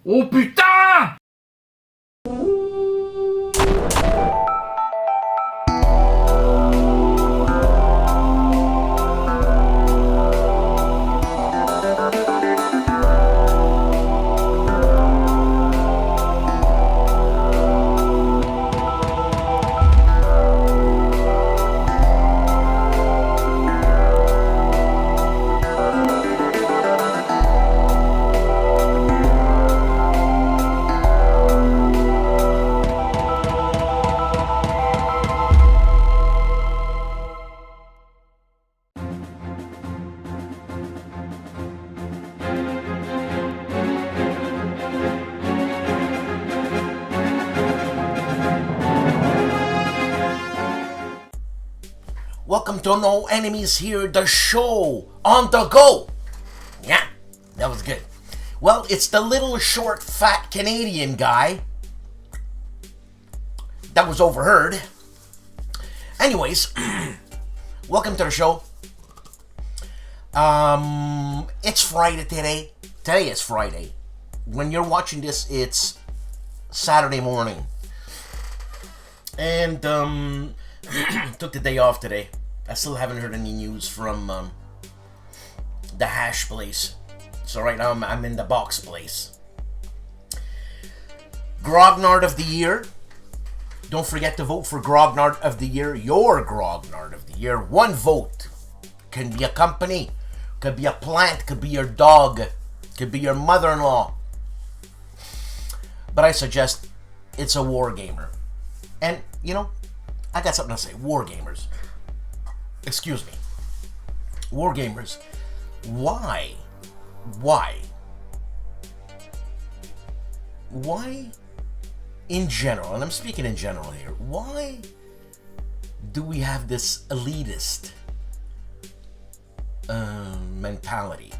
Oh putain! Welcome to No Enemies Here, the show on the go. Yeah, that was good. Well, it's the little short fat Canadian guy that was overheard. Anyways, welcome to the show. It's Friday today. Today is Friday. When you're watching this, it's Saturday morning. And took the day off today. I still haven't heard any news from the hash place. So right now I'm in the box place. Grognard of the year. Don't forget to vote for Grognard of the year. Your Grognard of the year. One vote. Can be a company. Could be a plant. Could be your dog. Could be your mother-in-law. But I suggest it's a wargamer. And, you know, I got something to say. Wargamers. Excuse me. Wargamers. Why? In general, and I'm speaking in general here, why do we have this elitist mentality?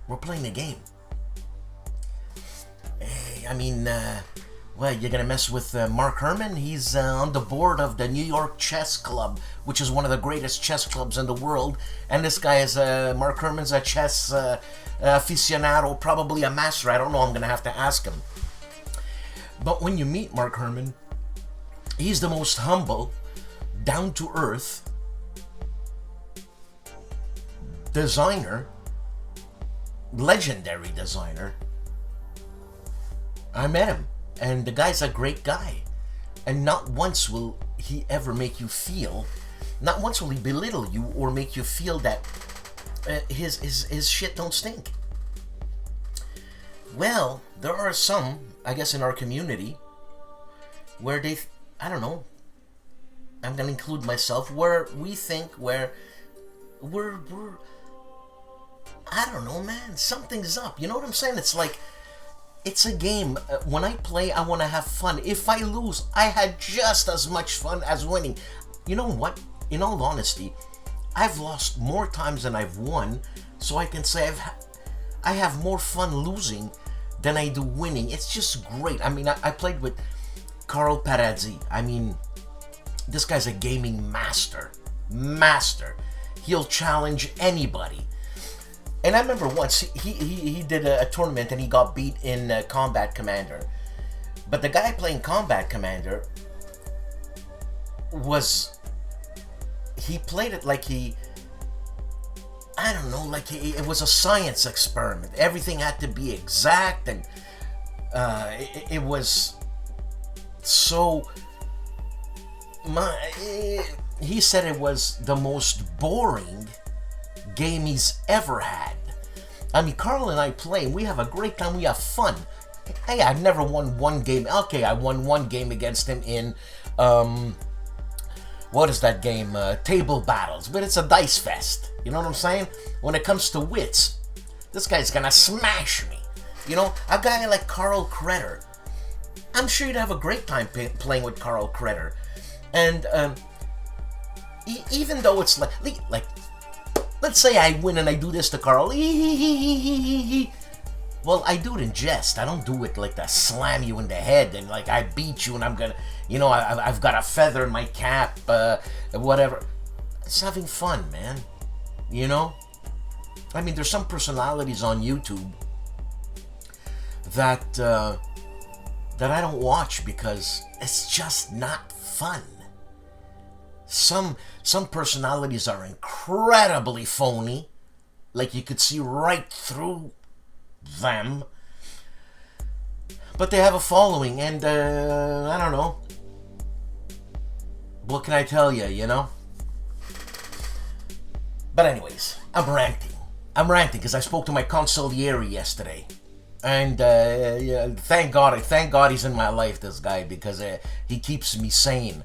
We're playing a game. Hey, I mean, well, you're gonna mess with Mark Herman? He's on the board of the New York Chess Club, which is one of the greatest chess clubs in the world. And this guy is, Mark Herman's a chess aficionado, probably a master. I don't know, I'm gonna have to ask him. But when you meet Mark Herman, he's the most humble, down-to-earth designer, legendary designer. I met him. And the guy's a great guy. And not once will he ever make you feel, not once will he belittle you or make you feel that his shit don't stink. Well, there are some, I guess, in our community where they, I don't know, I'm going to include myself, where we think we're, I don't know, man, something's up. You know what I'm saying? It's like, it's a game. When I play, I want to have fun. If I lose, I had just as much fun as winning. You know what? In all honesty, I've lost more times than I've won, so I can say I have more fun losing than I do winning. It's just great. I mean, I played with CARROLL. I mean, this guy's a gaming master. He'll challenge anybody. And I remember once he did a tournament and he got beat in Combat Commander. But the guy playing Combat Commander he played it like I don't know, like it was a science experiment. Everything had to be exact, and it was so... he said it was the most boring game he's ever had. I mean, Carl and I play, and we have a great time, we have fun. Hey, I've never won one game. Okay, I won one game against him in, what is that game? Table Battles, but it's a dice fest. You know what I'm saying? When it comes to wits, this guy's gonna smash me. You know, a guy like Carl Kretter, I'm sure you'd have a great time playing with Carl Kretter. And even though it's like, let's say I win and I do this to Carl. Well, I do it in jest. I don't do it like to slam you in the head and like I beat you and I'm gonna, you know, I've got a feather in my cap, whatever. It's having fun, man. You know? I mean, there's some personalities on YouTube that that I don't watch because it's just not fun. Some personalities are incredibly phony, like you could see right through them. But they have a following, and I don't know. What can I tell you, you know? But anyways, I'm ranting. I'm ranting because I spoke to my consigliere yesterday. And yeah, thank God he's in my life, this guy, because he keeps me sane.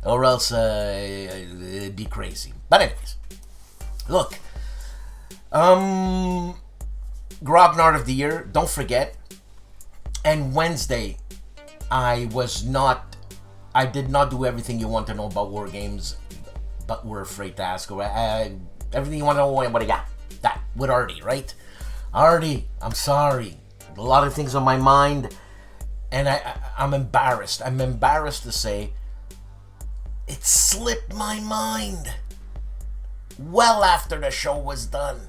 Or else it'd be crazy. But anyways, look. Grognard of the Year, don't forget. And Wednesday, I did not do everything you want to know about war games, but we're afraid to ask. Everything you want to know, what do you got? That, with Artie, right? Artie, I'm sorry. A lot of things on my mind, and I'm embarrassed. I'm embarrassed to say it slipped my mind well after the show was done.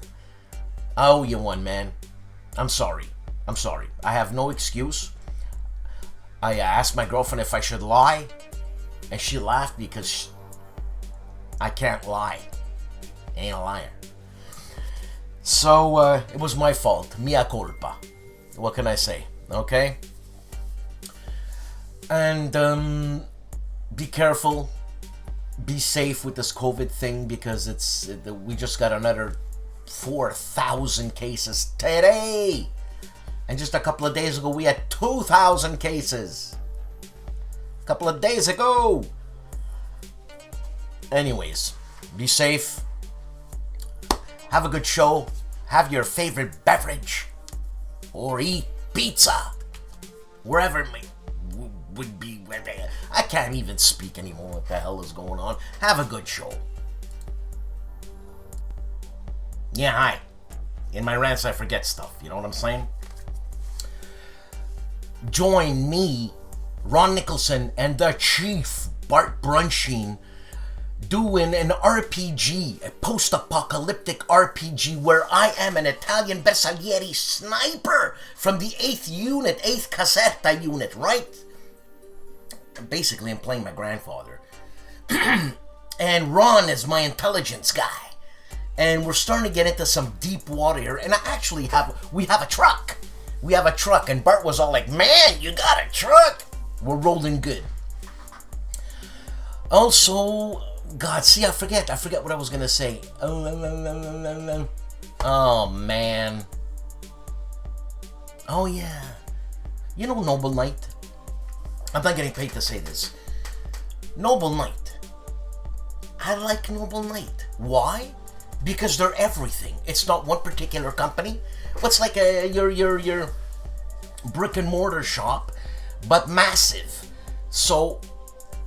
I owe you one, man. I'm sorry. I'm sorry. I have no excuse. I asked my girlfriend if I should lie, and she laughed because I can't lie. I ain't a liar. So, it was my fault. Mea culpa. What can I say? Okay? And, be careful. Be safe with this COVID thing because we just got another 4,000 cases today. And just a couple of days ago, we had 2,000 cases. A couple of days ago. Anyways, be safe. Have a good show. Have your favorite beverage. Or eat pizza. Wherever it would be. I can't even speak anymore. What the hell is going on? Have a good show. Yeah, hi. In my rants, I forget stuff. You know what I'm saying? Join me, Ron Nicholson, and the Chief, Bart Brunsheen, doing an RPG, a post-apocalyptic RPG where I am an Italian Bersaglieri sniper from the 8th unit, 8th Caserta unit, right? Basically, I'm playing my grandfather. And Ron is my intelligence guy. And we're starting to get into some deep water here. And we have a truck. We have a truck. And Bart was all like, man, you got a truck. We're rolling good. Also, God, see, I forget what I was going to say. Oh, man. Oh, yeah. You know Noble Knight? I'm not getting paid to say this. Noble Knight. I like Noble Knight. Why? Because they're everything. It's not one particular company. What's like your brick and mortar shop, but massive. So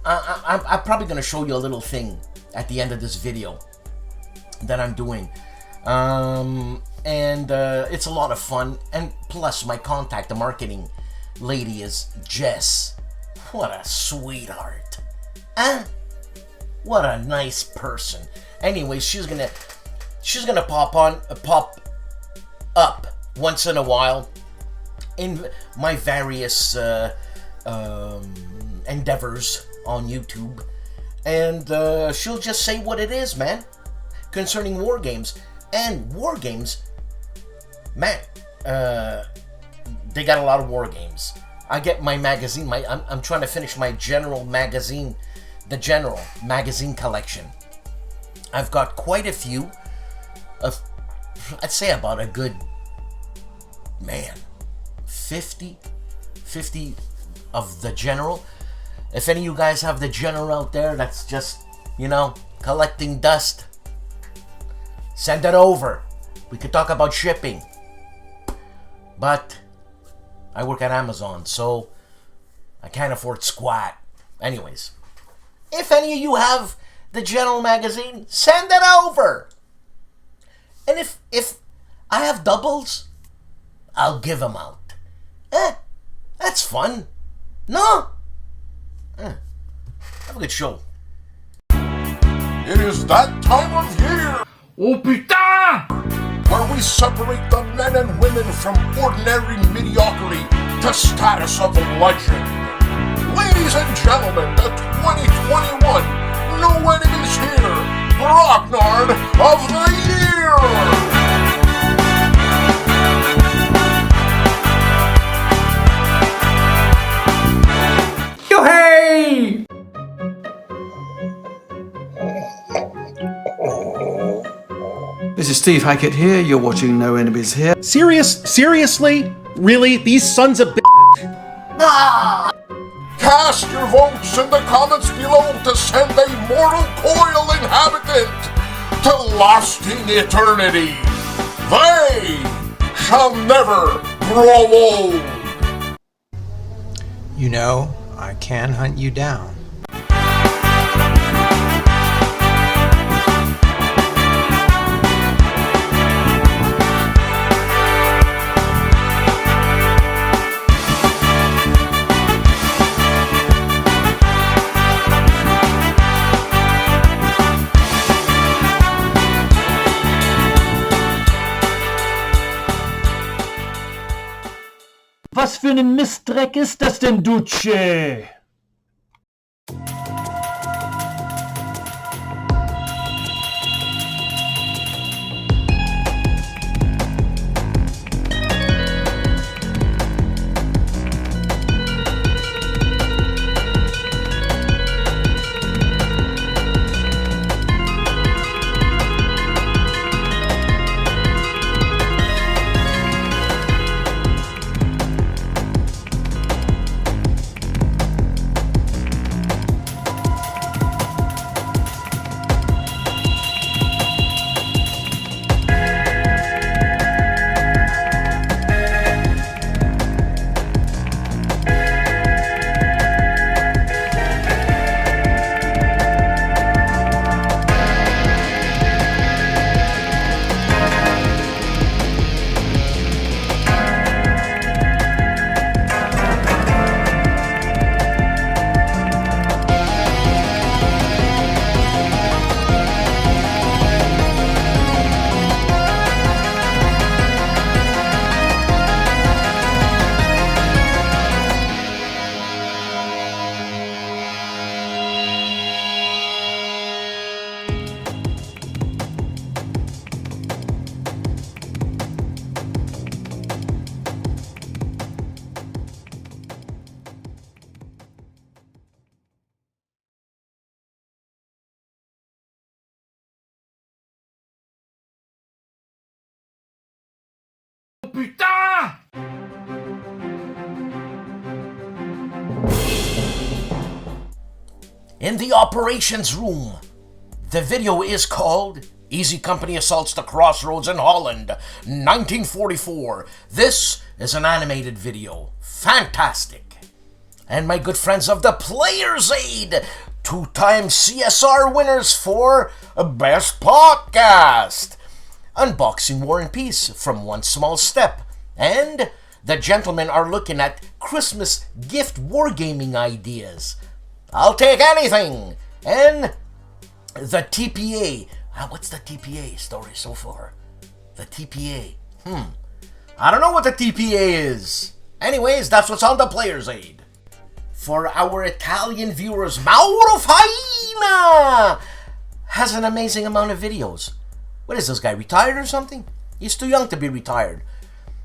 I'm probably going to show you a little thing at the end of this video that I'm doing. It's a lot of fun. And plus, my contact, the marketing lady, is Jess. What a sweetheart. Huh? What a nice person. Anyway, she's gonna pop up once in a while in my various endeavors on YouTube, and she'll just say what it is, man, concerning war games. And war games, man, they got a lot of war games. I get my magazine. I'm trying to finish my General magazine, the General magazine collection. I've got quite a few. I'd say about a good, man, 50 of the General. If any of you guys have the General out there that's just, you know, collecting dust, send it over. We could talk about shipping. But I work at Amazon, so I can't afford squat. Anyways, if any of you have the General magazine, send it over. And if I have doubles, I'll give them out. That's fun. No? Have a good show. It is that time of year. Oh putain! Where we separate the men and women from ordinary mediocrity to status of legend. Ladies and gentlemen, the 2021 No Enemies Here Grognard of the Year! Yo-hey! This is Steve Hackett here, you're watching No Enemies Here. Seriously? Really? These sons of Cast your votes in the comments below to send a mortal coil inhabitant to lasting eternity. They shall never grow old. You know, I can hunt you down. Was für eine Mistdreck ist das denn, Duce? Putain! In the operations room, the video is called Easy Company Assaults the Crossroads in Holland, 1944. This is an animated video. Fantastic. And my good friends of the Player's Aid, 2-time CSR winners for Best Podcast. Unboxing War and Peace from One Small Step. And the gentlemen are looking at Christmas gift wargaming ideas. I'll take anything. And the TPA. What's the TPA story so far? The TPA. I don't know what the TPA is. Anyways, that's what's on the Player's Aid. For our Italian viewers, Mauro Faina has an amazing amount of videos. What is this guy, retired or something? He's too young to be retired.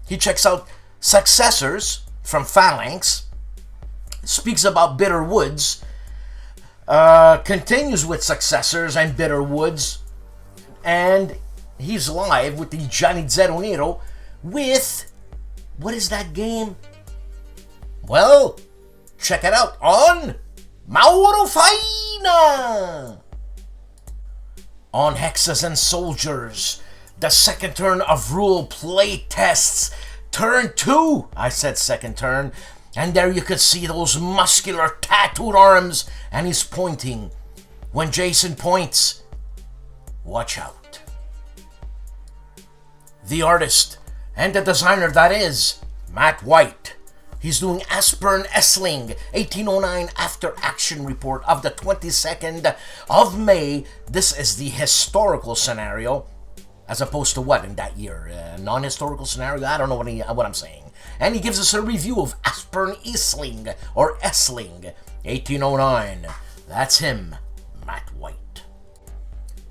He checks out Successors from Phalanx, speaks about Bitter Woods, continues with Successors and Bitter Woods, and he's live with the Johnny Zero Nero with, what is that game? Well, check it out on Mauro Faina! On Hexes and Soldiers, the second turn of rule play tests. Turn 2, I said second turn. And there you could see those muscular tattooed arms, and he's pointing. When Jason points, watch out. The artist and the designer that is Matt White. He's doing Aspern Essling, 1809 After Action Report of the 22nd of May. This is the historical scenario, as opposed to what in that year? Non-historical scenario? I don't know what I'm saying. and he gives us a review of Aspern Isling, or Essling, 1809. That's him, Matt White.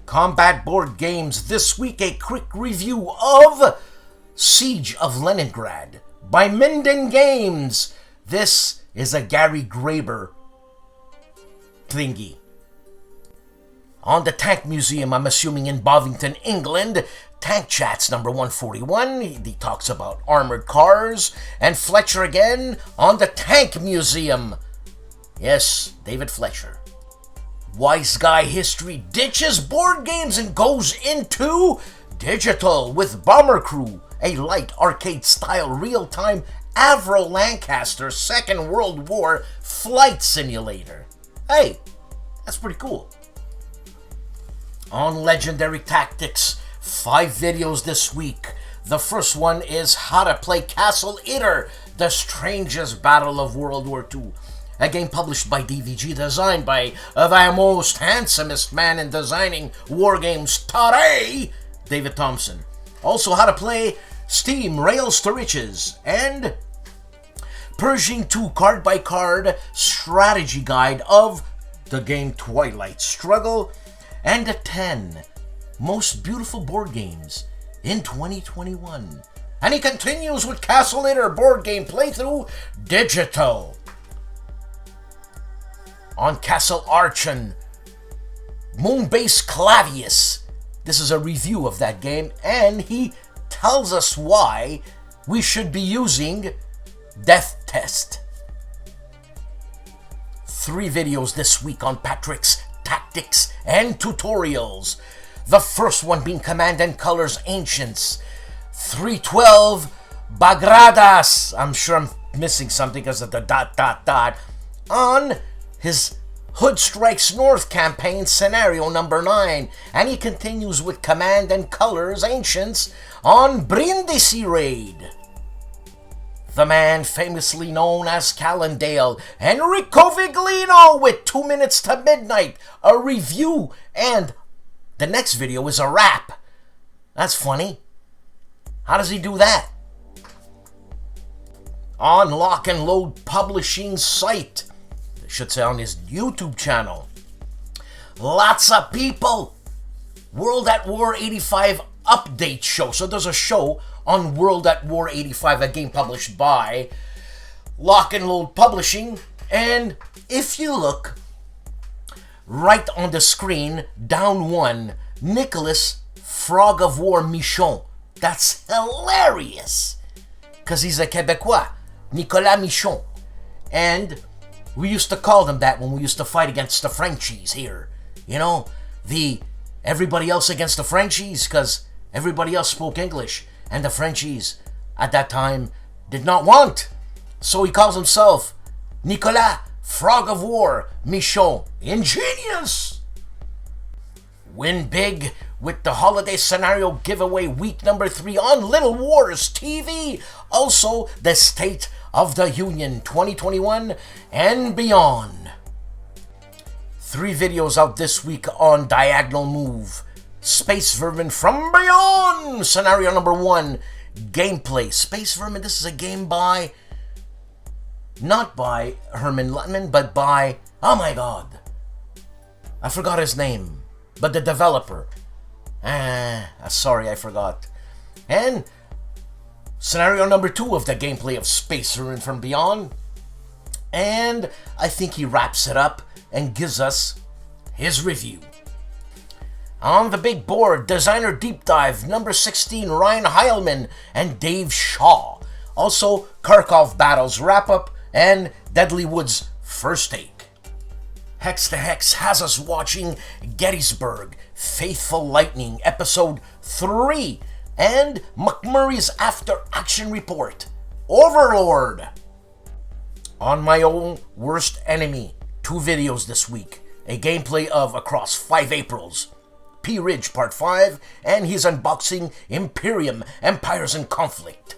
Combat Board Games, this week a quick review of Siege of Leningrad by Minden Games. This is a Gary Graber thingy. On the Tank Museum, I'm assuming in Bovington, England, Tank Chats number 141, he talks about armored cars, and Fletcher again on the Tank Museum. Yes, David Fletcher. Wise Guy History ditches board games and goes into digital with Bomber Crew, a light arcade-style real-time Avro Lancaster Second World War flight simulator. Hey, that's pretty cool. On Legendary Tactics, 5 videos this week. The first one is how to play Castle Eater, the strangest battle of World War II. A game published by DVG, designed by the most handsomest man in designing war games today, David Thompson. Also, how to play Steam Rails to Riches, and Pershing 2 card-by-card strategy guide of the game Twilight Struggle, and the 10 most beautiful board games in 2021. And he continues with Castle Eater board game playthrough digital. On Castle Archon, Moonbase Clavius. This is a review of that game, and he tells us why we should be using Death Test. 3 videos this week on Patrick's Tactics and Tutorials. The first one being Command and Colors Ancients. 312 Bagradas. I'm sure I'm missing something because of the ... on his Hood Strikes North campaign scenario number 9. And he continues with Command and Colors Ancients on Brindisi Raid. The man famously known as Calandale, Enrico Viglino, with 2 minutes to midnight, a review, and the next video is a rap. That's funny. How does he do that? On Lock and Load Publishing site, I should say on his YouTube channel, lots of people. World at War 85 update show. So there's a show on World at War 85, a game published by Lock and Load Publishing. And if you look right on the screen, down one, Nicholas Frog of War Michon. That's hilarious, because he's a Quebecois, Nicolas Michon. And we used to call them that when we used to fight against the Frenchies here. You know, everybody else against the Frenchies, because everybody else spoke English. And the Frenchies, at that time, did not want. So he calls himself Nicolas Frog of War Michon. Ingenious! Win big with the holiday scenario giveaway week number 3 on Little Wars TV. Also, the State of the Union 2021 and beyond. 3 videos out this week on Diagonal Move. Space Vermin from Beyond, scenario number 1, gameplay. Space Vermin, this is a game by, not by Herman Lutman, but by, oh my god, I forgot his name, but the developer. Sorry, I forgot. And scenario number 2 of the gameplay of Space Vermin from Beyond. And I think he wraps it up and gives us his review. On the big board, Designer Deep Dive, number 16, Ryan Heilman and Dave Shaw. Also, Kharkov Battles Wrap-Up and Deadly Woods First Take. Hex to Hex has us watching Gettysburg, Faithful Lightning, Episode 3, and McMurray's After Action Report, Overlord. On My Own Worst Enemy, 2 videos this week. A gameplay of Across 5 Aprils, P Ridge Part 5, and he's unboxing Imperium, Empires in Conflict.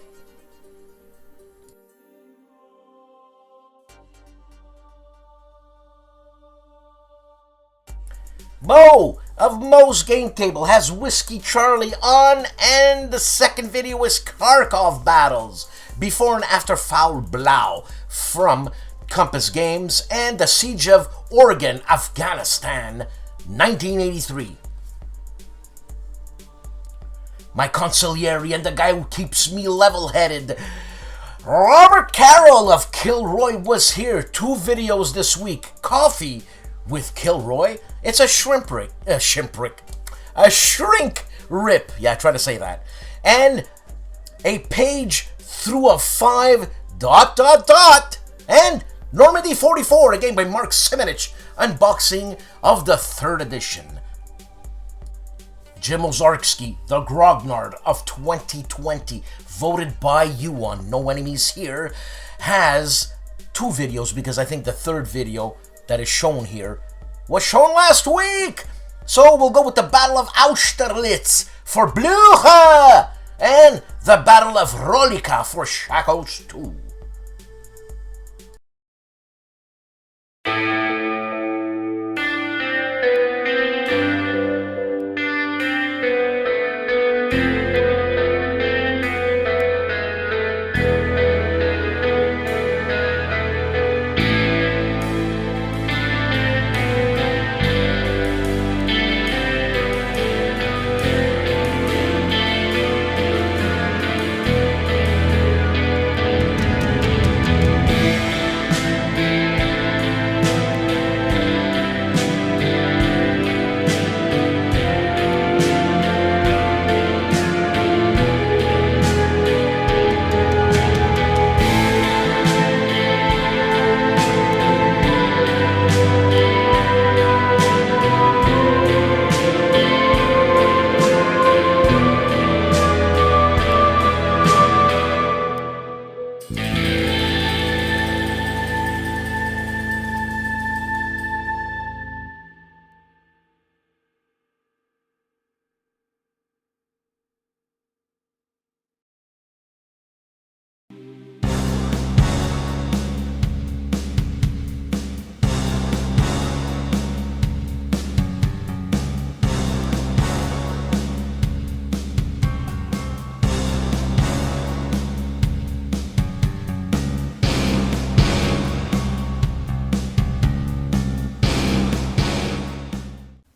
Mo of Mo's Game Table has Whiskey Charlie on, and the second video is Kharkov Battles. before and after Foul Blau from Compass Games, and the Siege of Oregon, Afghanistan, 1983. My consigliere and the guy who keeps me level-headed, Robert Carroll of KilRoyWasHere. 2 videos this week. Coffee with KilRoy. It's a shrink rip. Yeah, try to say that. And a page through a 5... And Normandy 44, a game by Mark Simonich. Unboxing of the 3rd edition. Jim Ozarski, the Grognard of 2020, voted by you on No Enemies Here, has 2 videos, because I think the 3rd video that is shown here was shown last week. So we'll go with the Battle of Austerlitz for Blucher and the Battle of Rolika for Shackles 2.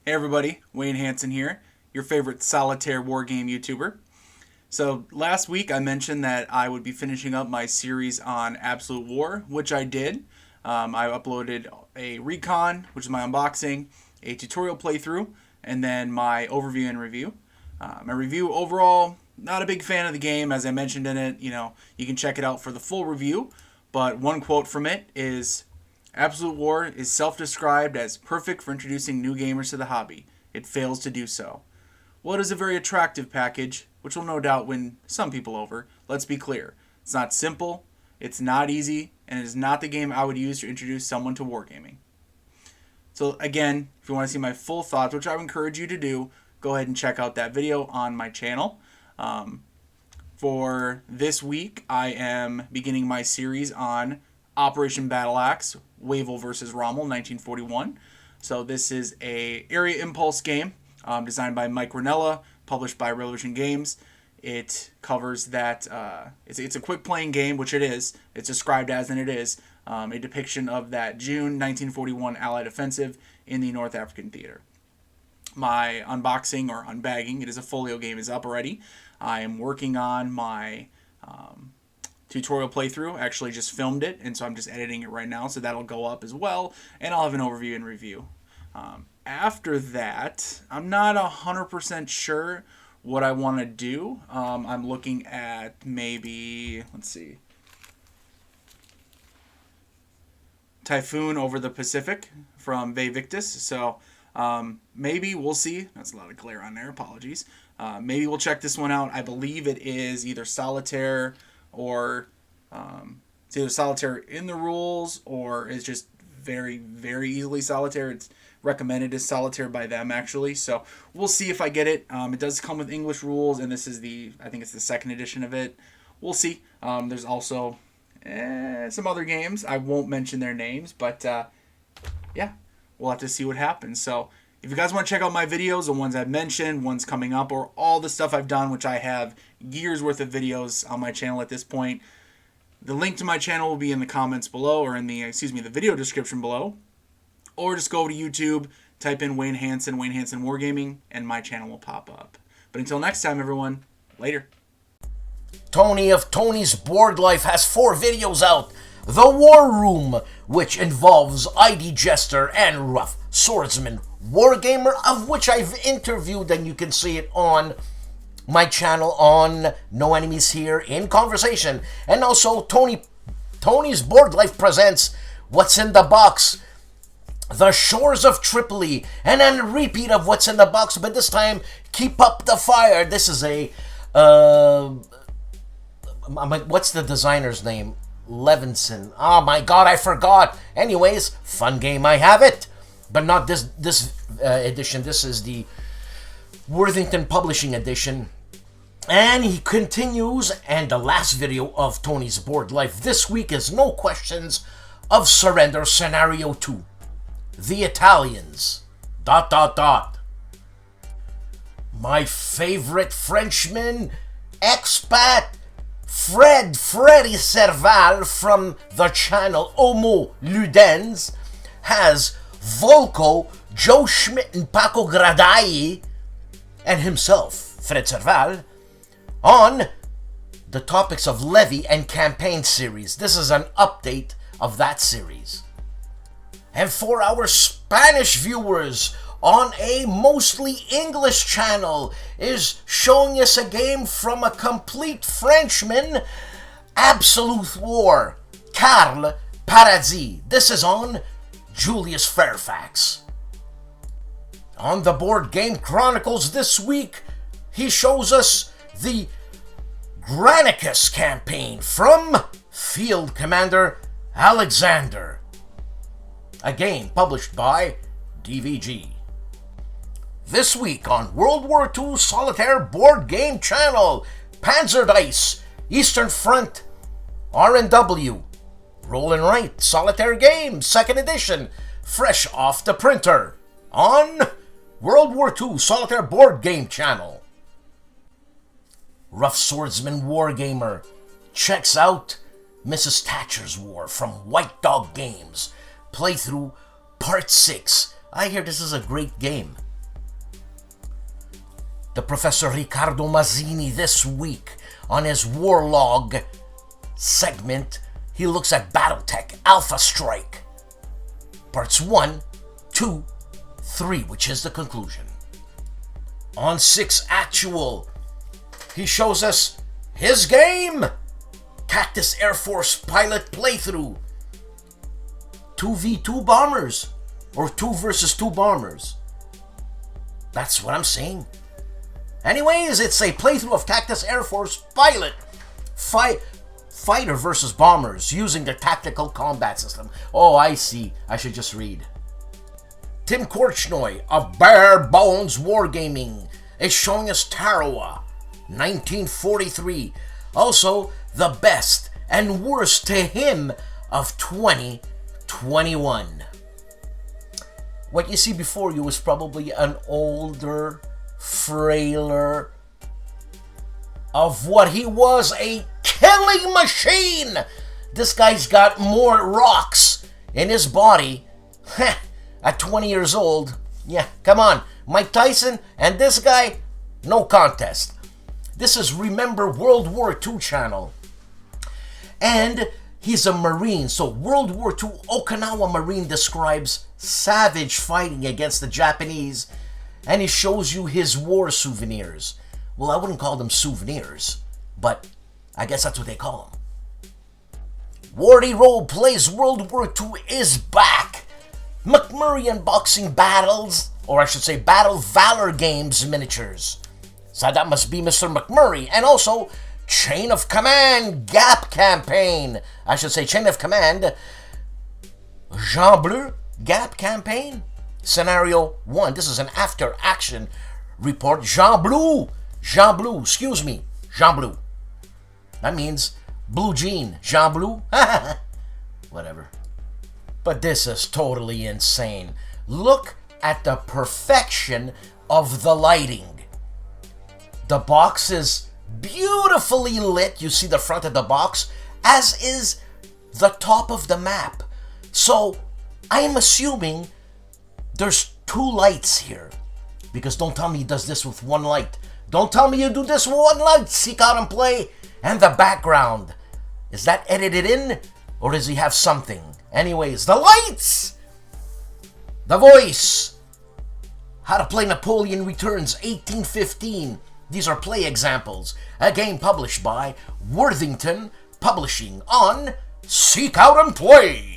Hey everybody, Wayne Hansen here, your favorite solitaire wargame YouTuber. So last week I mentioned that I would be finishing up my series on Absolute War, which I did. I uploaded a recon, which is my unboxing, a tutorial playthrough, and then my overview and review. My review overall, not a big fan of the game, as I mentioned in it. You can check it out for the full review, but one quote from it is, "Absolute War is self-described as perfect for introducing new gamers to the hobby. It fails to do so. Well, it is a very attractive package, which will no doubt win some people over. Let's be clear. It's not simple, it's not easy, and it is not the game I would use to introduce someone to wargaming." So again, if you want to see my full thoughts, which I would encourage you to do, go ahead and check out that video on my channel. For this week, I am beginning my series on Operation Battle Axe, Wavell versus Rommel, 1941. So this is a area impulse game designed by Mike Ranella, published by Revolution Games. It covers that it's a quick playing game, which it is. It's described as, and it is, a depiction of that June 1941 Allied offensive in the North African theater. My unboxing or unbagging, it is a folio game, is up already. I am working on my tutorial playthrough. I actually just filmed it, and so I'm just editing it right now, so that'll go up as well, and I'll have an overview and review. After that, I'm not 100% sure what I want to do. I'm looking at maybe, let's see, Typhoon over the Pacific from Victus. So maybe we'll see. That's a lot of glare on there. Apologies. Maybe we'll check this one out. I believe it is either solitaire or it's either solitaire in the rules or it's just very, very easily solitaire. It's recommended as solitaire by them, actually. So we'll see if I get it. It does come with English rules, and this is I think it's the 2nd edition of it. We'll see. There's also some other games. I won't mention their names, but yeah, we'll have to see what happens. So if you guys want to check out my videos, the ones I've mentioned, ones coming up, or all the stuff I've done, which I have years worth of videos on my channel at this point, The link to my channel will be in the comments below, or in the, the video description below. Or just go to YouTube, type in Wayne Hansen Wargaming, and my channel will pop up. But until next time, everyone, later. Tony of Tony's Board Life has 4 videos out. The War Room, which involves ID Jester and Rough Swordsman Wargamer, of which I've interviewed, and you can see it on my channel on No Enemies Here in Conversation. And also Tony's Board Life presents What's in the Box, The Shores of Tripoli, and then a repeat of What's in the Box, but this time Keep Up the Fire. This is a what's the designer's name? Levinson. Oh my god, I forgot. Anyways, fun game, I have it, but not this edition. This is the Worthington Publishing Edition. And he continues, and the last video of Tony's Board Life this week is No Questions of Surrender Scenario 2. The Italians. ... My favorite Frenchman, expat, Freddy Serval from the channel Homo Ludens, has Volko, Joe Schmidt, and Paco Gradai, and himself, Fred Serval, on the topics of Levy and Campaign series. This is an update of that series. And for our Spanish viewers on a mostly English channel is showing us a game from a complete Frenchman, Absolute War, Carl Paradis. This is on Julius Fairfax. On the Board Game Chronicles this week, he shows us the Granicus campaign from Field Commander Alexander, a game published by DVG. This week on World War II Solitaire Board Game Channel, Panzer Dice, Eastern Front, R&W, Roll and Write Solitaire Game, 2nd edition, fresh off the printer, on World War II Solitaire Board Game Channel. Rough Swordsman Wargamer checks out Mrs. Thatcher's War from White Dog Games, playthrough Part 6. I hear this is a great game. The Professor Riccardo Mazzini this week on his Warlog segment, he looks at Battletech Alpha Strike, Parts 1, 2, 3, which is the conclusion. On 6 Actual, he shows us his game, Cactus Air Force Pilot Playthrough, 2v2 bombers, or 2 versus 2 bombers. That's what I'm saying. Anyways, it's a playthrough of Cactus Air Force Pilot Fighter versus Bombers using the tactical combat system. Oh, I see. I should just read. Tim Korchnoi of Bare Bones Wargaming is showing us Tarawa, 1943. Also, the best and worst to him of 2021. What you see before you is probably an older, frailer of what he was, a killing machine. This guy's got more rocks in his body at 20 years old. Yeah, come on. Mike Tyson and this guy, no contest. This is Remember World War II channel. And he's a Marine, so World War II Okinawa Marine describes savage fighting against the Japanese, and he shows you his war souvenirs. Well, I wouldn't call them souvenirs, but I guess that's what they call them. Wardy Role Plays World War II is back. McMurray Unboxing Battles, or I should say Battle Valor Games miniatures. So that must be Mr. McMurray. And also Chain of Command Gap Campaign. I should say Chain of Command Jean Bleu Gap Campaign. Scenario 1. This is an after action report. Jean Bleu, excuse me. Jean Bleu. That means blue jean. Jean Bleu? Whatever. But this is totally insane. Look at the perfection of the lighting. The box is beautifully lit. You see the front of the box as is the top of the map. So I am assuming there's 2 lights here. Because don't tell me he does this with 1 light. Don't tell me you do this with 1 light. Seek out and play. And the background. Is that edited in? Or does he have something? Anyways, the lights! The voice! How to Play Napoleon Returns 1815. These are play examples. A game published by Worthington Publishing on Seek Out and Play.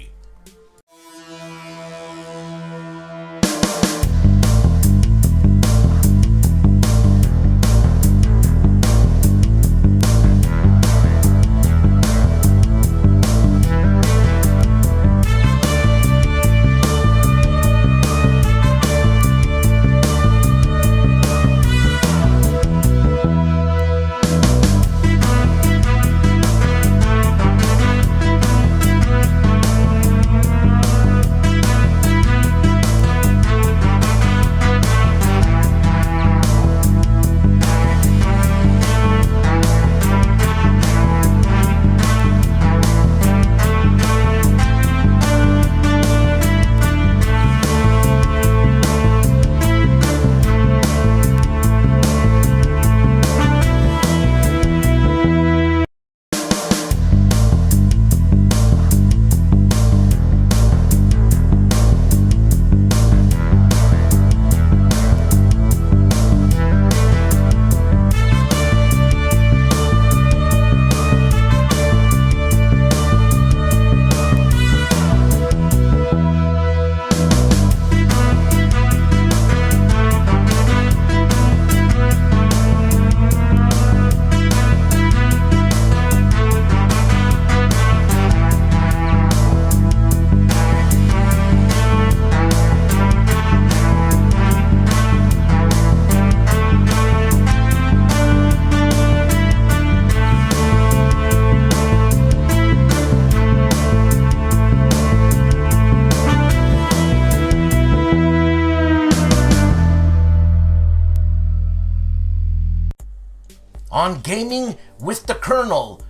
On Gaming with the Colonel,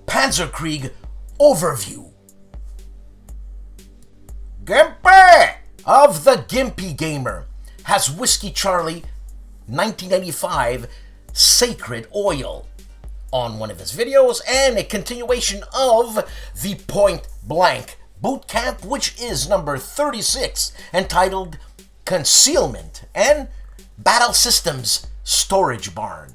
Panzerkrieg Overview. GIMPY of the GIMPY Gamer has Whiskey Charlie 1995 Sacred Oil on one of his videos, and a continuation of the Point Blank Boot Camp, which is number 36, entitled Concealment and Battle Systems Storage Barn.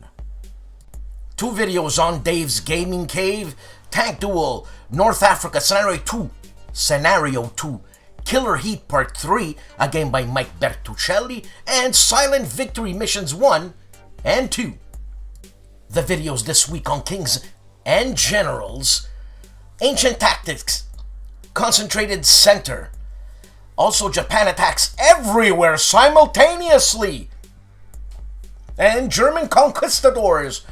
2 videos on Dave's Gaming Cave, Tank Duel, North Africa Scenario 2, Killer Heat Part 3, a game by Mike Bertuccelli, and Silent Victory Missions 1 and 2. The videos this week on Kings and Generals, Ancient Tactics, Concentrated Center, also Japan Attacks Everywhere Simultaneously, and German Conquistadors,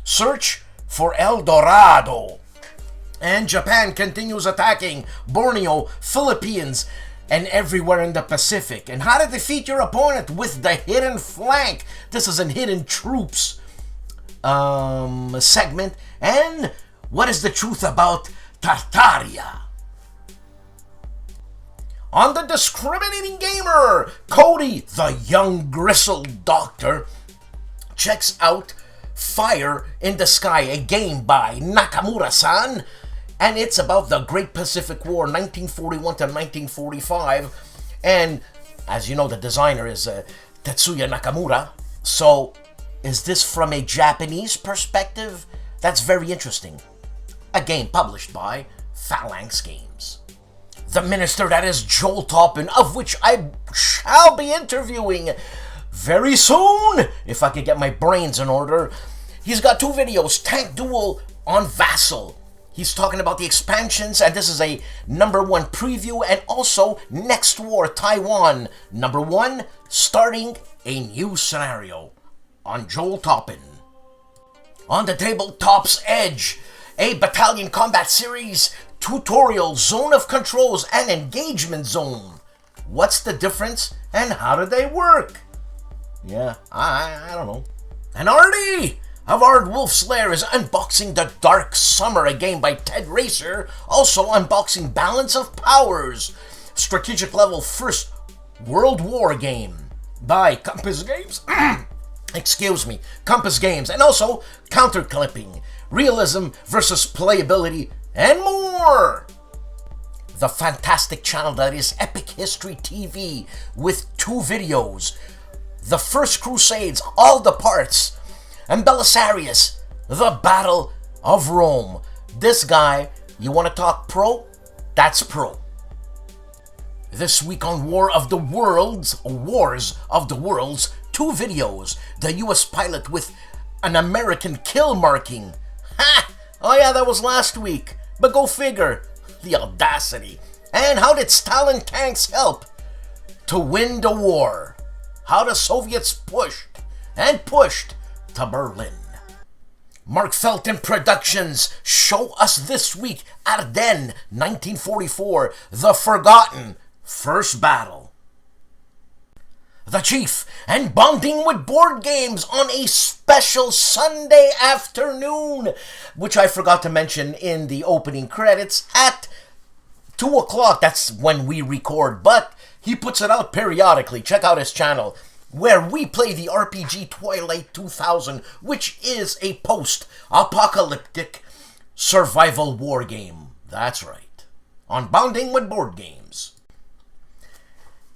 Search for El Dorado. And Japan continues attacking Borneo, Philippines, and everywhere in the Pacific. And how to defeat your opponent with the Hidden Flank. This is a Hidden Troops segment. And what is the truth about Tartaria? On the Discriminating Gamer, Cody, the young gristled doctor, checks out Fire in the Sky, a game by Nakamura-san, and it's about the Great Pacific War, 1941 to 1945, and as you know, the designer is Tetsuya Nakamura. So is this from a Japanese perspective? That's very interesting. A game published by Phalanx Games. The Minister, that is Joel Toppin, of which I shall be interviewing very soon, if I could get my brains in order. He's got 2 videos, Tank Duel on Vassal. He's talking about the expansions, and this is a #1 preview, and also Next War Taiwan, #1, starting a new scenario on Joel Toppin. On the Tabletop's Edge, a Battalion Combat Series tutorial, Zone of Controls, and Engagement Zone. What's the difference, and how do they work? Yeah, I don't know. And Artie of ARDWULF'S Lair is unboxing The Dark Summer, a game by Ted Racer. Also unboxing Balance of Powers, strategic level first World War game by Compass Games. Excuse me, Compass Games. And also counterclipping, realism versus playability, and more. The fantastic channel that is Epic History TV with 2 videos. The First Crusades, all the parts, and Belisarius, the Battle of Rome. This guy, you want to talk pro? That's pro. This week on Wars of the Worlds, 2 videos. The US pilot with an American kill marking. Ha! Oh yeah, that was last week. But go figure. The audacity. And how did Stalin tanks help to win the war? How the Soviets pushed to Berlin. Mark Felton Productions show us this week Ardennes 1944, The Forgotten First Battle. The Chief and Bonding with Board Games on a special Sunday afternoon, which I forgot to mention in the opening credits, at 2 o'clock. That's when we record, but he puts it out periodically. Check out his channel, where we play the RPG Twilight 2000, which is a post-apocalyptic survival war game. That's right, on Bonding with Board Games.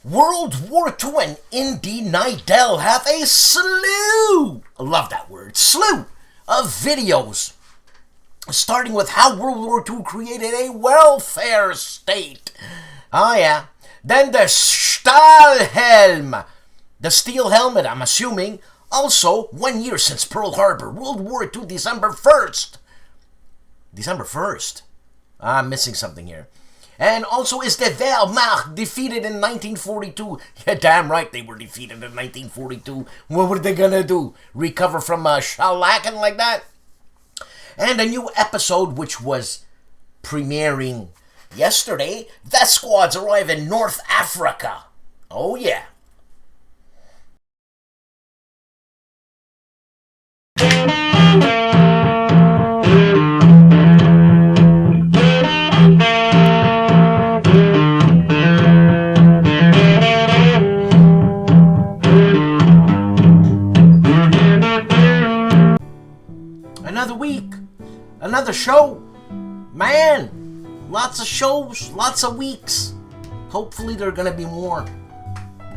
World War II and Indy Nidell have a slew, I love that word, slew of videos, starting with how World War II created a welfare state. Oh yeah. Then the Stahlhelm, the steel helmet, I'm assuming. Also, 1 year since Pearl Harbor, World War II, December 1st. December 1st. I'm missing something here. And also, is the Wehrmacht defeated in 1942? Yeah, damn right they were defeated in 1942. What were they gonna do? Recover from shellacking like that? And a new episode which was premiering yesterday. The squads arrive in North Africa. Oh yeah. Another week, another show. Man, lots of shows, lots of weeks. Hopefully there are gonna be more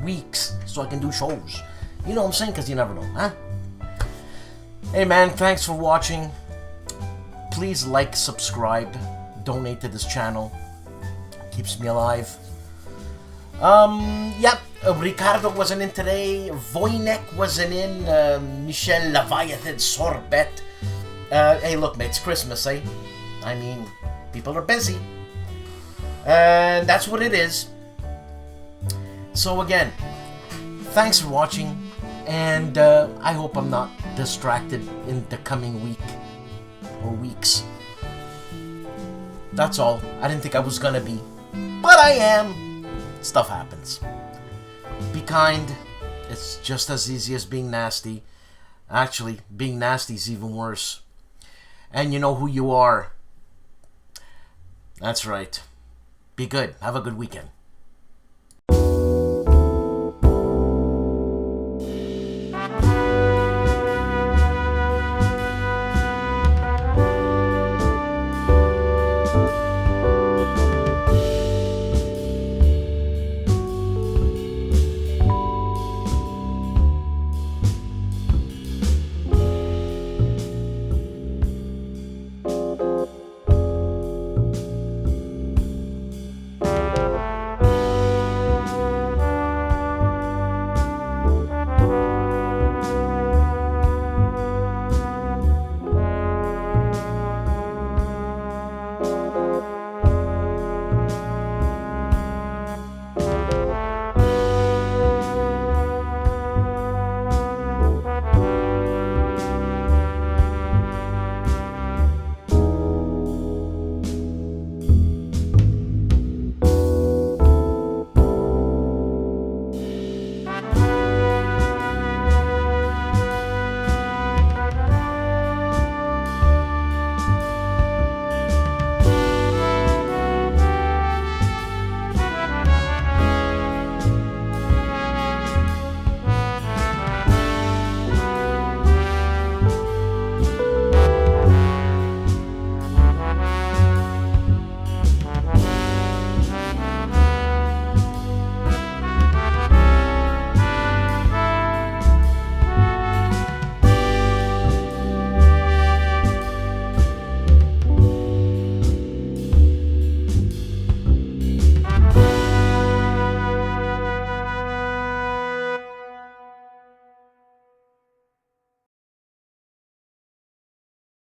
weeks so I can do shows. You know what I'm saying? Because you never know, huh? Hey man, thanks for watching. Please like, subscribe, donate to this channel. Keeps me alive. Yep, Ricardo wasn't in today. Wojennik wasn't in. Michel Leviathan Sorbet. Hey, look, mate, it's Christmas, eh? I mean, people are busy. And that's what it is. So again, thanks for watching. And I hope I'm not distracted in the coming week or weeks. That's all. I didn't think I was gonna be, but I am. Stuff happens. Be kind. It's just as easy as being nasty. Actually, being nasty is even worse. And you know who you are. That's right. Be good. Have a good weekend.